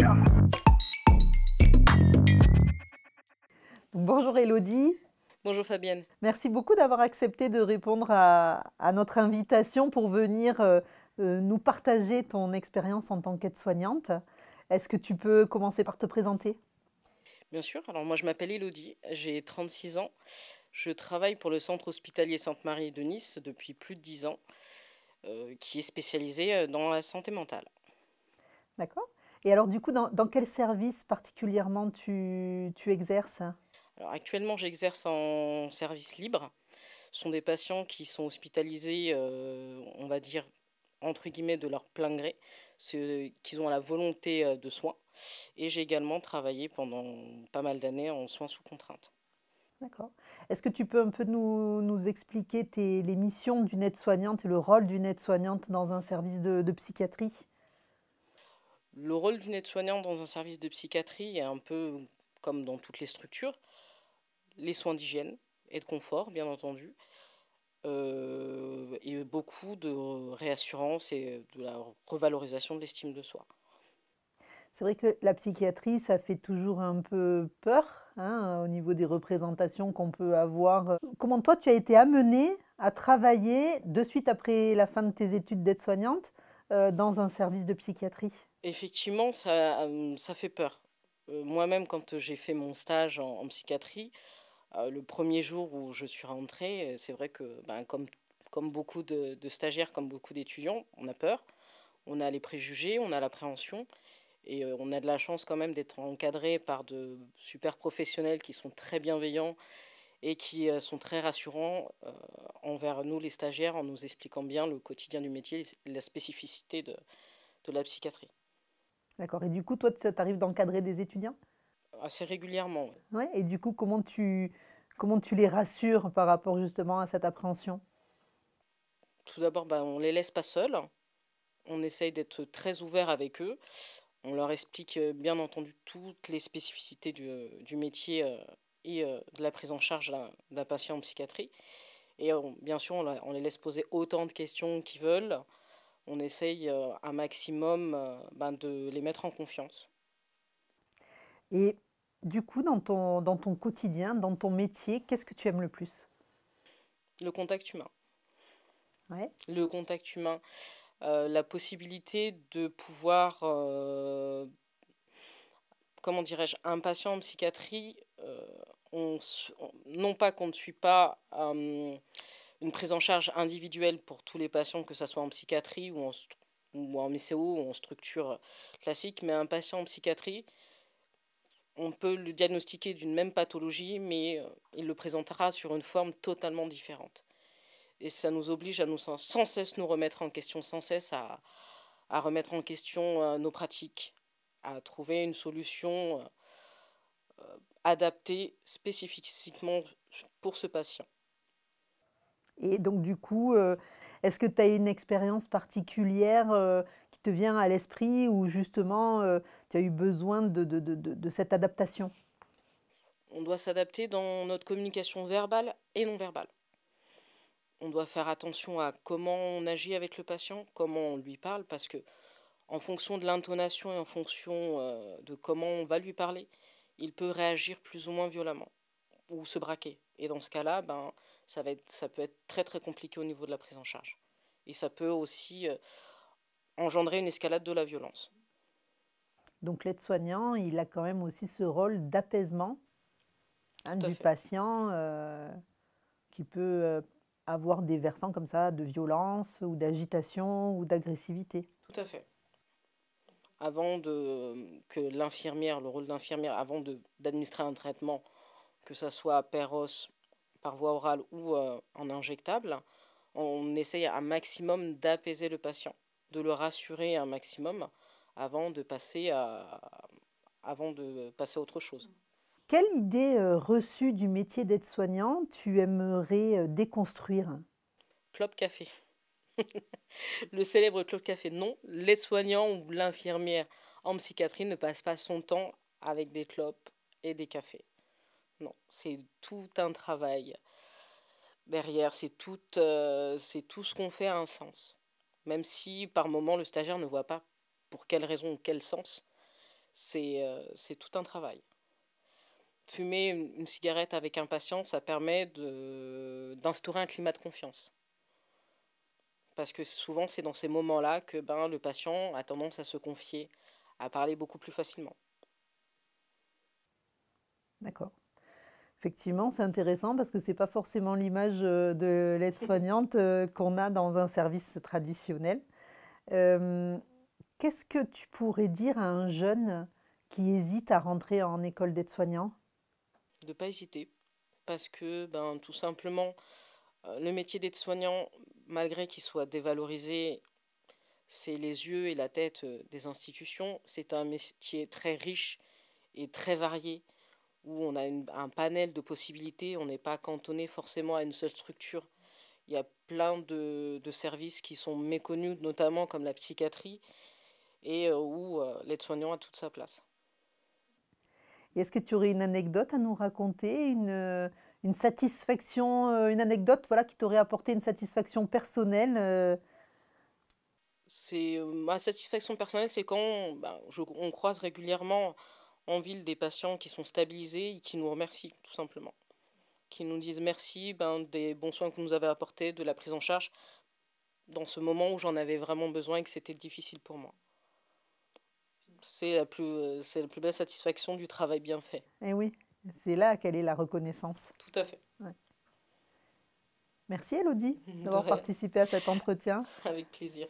Donc, bonjour Élodie. Bonjour Fabienne. Merci beaucoup d'avoir accepté de répondre à notre invitation pour venir nous partager ton expérience en tant qu'aide-soignante. Est-ce que tu peux commencer par te présenter? Bien sûr, alors moi je m'appelle Élodie, j'ai 36 ans. Je travaille pour le centre hospitalier Sainte-Marie de Nice depuis plus de 10 ans, qui est spécialisé dans la santé mentale. D'accord. Et alors du coup, dans quel service particulièrement tu exerces? Alors actuellement j'exerce en service libre. Ce sont des patients qui sont hospitalisés, on va dire, entre guillemets, de leur plein gré, qu'ils ont la volonté de soins. Et j'ai également travaillé pendant pas mal d'années en soins sous contrainte. D'accord. Est-ce que tu peux un peu nous expliquer les missions d'une aide-soignante et le rôle d'une aide-soignante dans un service de psychiatrie? Le rôle d'une aide-soignante dans un service de psychiatrie est un peu comme dans toutes les structures, les soins d'hygiène et de confort, bien entendu, et beaucoup de réassurance et de la revalorisation de l'estime de soi. C'est vrai que la psychiatrie, ça fait toujours un peu peur, hein, au niveau des représentations qu'on peut avoir. Comment toi, tu as été amenée à travailler de suite après la fin de tes études d'aide-soignante dans un service de psychiatrie? Effectivement, ça fait peur. Moi-même, quand j'ai fait mon stage en psychiatrie, le premier jour où je suis rentrée, c'est vrai que, ben, comme beaucoup de stagiaires, comme beaucoup d'étudiants, on a peur, on a les préjugés, on a l'appréhension. Et on a de la chance quand même d'être encadré par de super professionnels qui sont très bienveillants et qui sont très rassurants envers nous les stagiaires en nous expliquant bien le quotidien du métier et la spécificité de la psychiatrie. D'accord. Et du coup, toi, ça t'arrive d'encadrer des étudiants? Assez régulièrement, oui. Ouais. Et du coup, comment tu les rassures par rapport justement à cette appréhension? Tout d'abord, ben, on les laisse pas seuls. On essaye d'être très ouvert avec eux. On leur explique bien entendu toutes les spécificités du métier et de la prise en charge d'un patient en psychiatrie. Et bien sûr, on les laisse poser autant de questions qu'ils veulent. On essaye un maximum ben, de les mettre en confiance. Et du coup, dans ton quotidien, dans ton métier, qu'est-ce que tu aimes le plus? Le contact humain. Ouais. Le contact humain, la possibilité de pouvoir, comment dirais-je, un patient en psychiatrie, non pas qu'on ne suit pas une prise en charge individuelle pour tous les patients, que ce soit en psychiatrie ou en MCO ou en structure classique, mais un patient en psychiatrie, on peut le diagnostiquer d'une même pathologie, mais il le présentera sur une forme totalement différente. Et ça nous oblige à sans cesse nous remettre en question, sans cesse à remettre en question nos pratiques, à trouver une solution adaptée spécifiquement pour ce patient. Et donc du coup, est-ce que tu as une expérience particulière, qui te vient à l'esprit où justement, tu as eu besoin de cette adaptation? On doit s'adapter dans notre communication verbale et non verbale. On doit faire attention à comment on agit avec le patient, comment on lui parle, parce que en fonction de l'intonation et en fonction de comment on va lui parler, il peut réagir plus ou moins violemment ou se braquer. Et dans ce cas-là, ben, ça peut être très très compliqué au niveau de la prise en charge. Et ça peut aussi engendrer une escalade de la violence. Donc l'aide-soignant, il a quand même aussi ce rôle d'apaisement, hein, Tout à du fait. patient, qui peut, avoir des versants comme ça de violence ou d'agitation ou d'agressivité. Tout à fait. Que l'infirmière, le rôle d'infirmière, d'administrer un traitement, que ça soit par voie orale ou en injectable, on essaye un maximum d'apaiser le patient, de le rassurer un maximum avant de passer avant de passer à autre chose. Quelle idée, reçue du métier d'aide-soignant tu aimerais, déconstruire? Clope café. Le célèbre clope café. Non, l'aide-soignant ou l'infirmière en psychiatrie ne passe pas son temps avec des clopes et des cafés. Non, c'est tout un travail derrière, c'est tout ce qu'on fait a un sens. Même si par moment le stagiaire ne voit pas pour quelle raison ou quel sens, c'est tout un travail. Fumer une cigarette avec un patient, ça permet d'instaurer un climat de confiance. Parce que souvent, c'est dans ces moments-là que le patient a tendance à se confier, à parler beaucoup plus facilement. D'accord. Effectivement, c'est intéressant parce que c'est pas forcément l'image de l'aide-soignante qu'on a dans un service traditionnel. Euh, Qu'est-ce que tu pourrais dire à un jeune qui hésite à rentrer en école d'aide-soignant? De ne pas hésiter, parce que tout simplement, le métier d'aide-soignant, malgré qu'il soit dévalorisé, c'est les yeux et la tête des institutions. C'est un métier très riche et très varié, où on a un panel de possibilités, on n'est pas cantonné forcément à une seule structure. Il y a plein de services qui sont méconnus, notamment comme la psychiatrie, et où l'aide-soignant a toute sa place. Et est-ce que tu aurais une anecdote à nous raconter, une satisfaction, une anecdote voilà, qui t'aurait apporté une satisfaction personnelle Ma satisfaction personnelle, c'est quand on croise régulièrement en ville des patients qui sont stabilisés et qui nous remercient, tout simplement. Qui nous disent merci des bons soins que vous nous avez apportés, de la prise en charge, dans ce moment où j'en avais vraiment besoin et que c'était difficile pour moi. C'est la plus belle satisfaction du travail bien fait. Eh oui, c'est là quelle est la reconnaissance. Tout à fait. Ouais. Merci Elodie De d'avoir rien. participé à cet entretien. Avec plaisir.